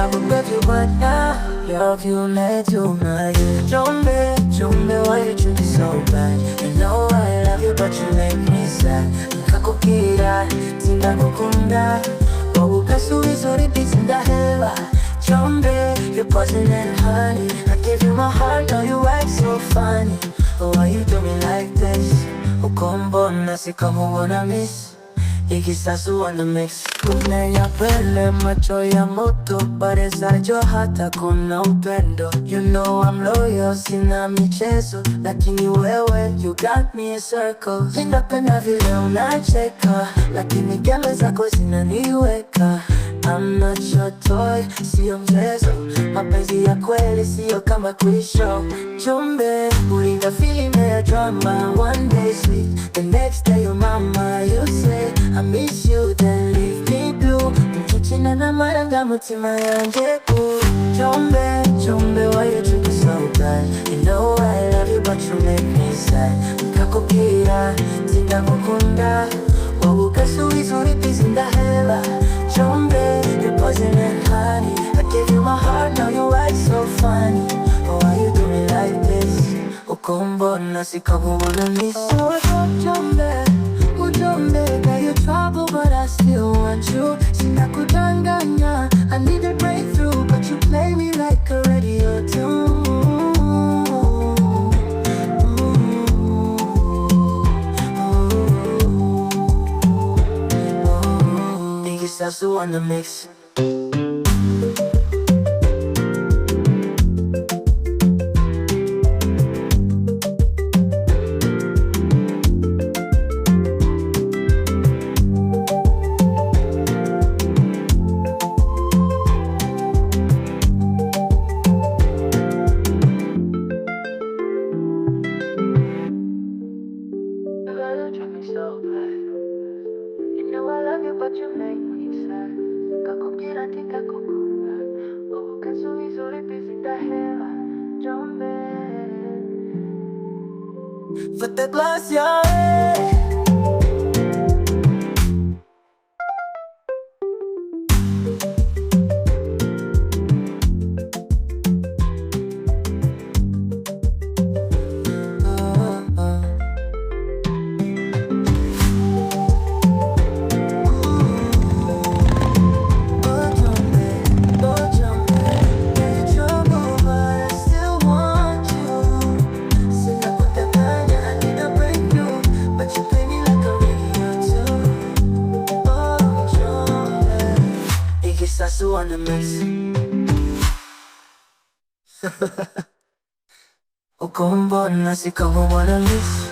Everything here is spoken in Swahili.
love you, but I love you, let you know. Jombe, Jombe, why you treat me so bad? You know I love you, but you make me sad. Nikakukira, sindakukunda, ukasubiza repeats in the hell. Jombe, you're buzzing and honey. I give you my heart, now you act so funny. Oh, why you do me like this? Ukombo nasi kama wanna miss. Ikisasu on the mix. Kune ya pele macho ya moto, pareza jo hata kuna upendo. You know I'm loyal, sina michezo, lakini wewe you got me in circles. Ninapenda vile unacheka, lakini gamba zako zinaniweka. I'm not your toy, siyo mchezo, mapenzi ya kweli siyo kama kwisho. Jombe, ulinga feeling ya drama. One day sweet, the next day your mama. You say I miss you, then leave me blue. Mchuchina na maranga mutima yanje ku. Jombe, Jombe, why you treat me so bad? You know I love you, but you make me sad. Nikakukira, sindakukunda, ukasubiza repeats in the hell. Jombe, you're buzzing and honey. I gave you my heart, now you act so funny. Oh, why you do me like this? Ukombo nasi kama wanna miss. So I got Jombe, Jombe, got you trouble, but I still want you. Sinakudanganya, I need a breakthrough, but you play me like a radio tune. Ikisasu on the mix. So bad. You know I love you, but you make me sad. Kakukira, nikakukunda, ukasubiza repeats in the hell. Jombe, vete glacia, Ikisasu on the mix. Ukombo nasi kama wanna miss.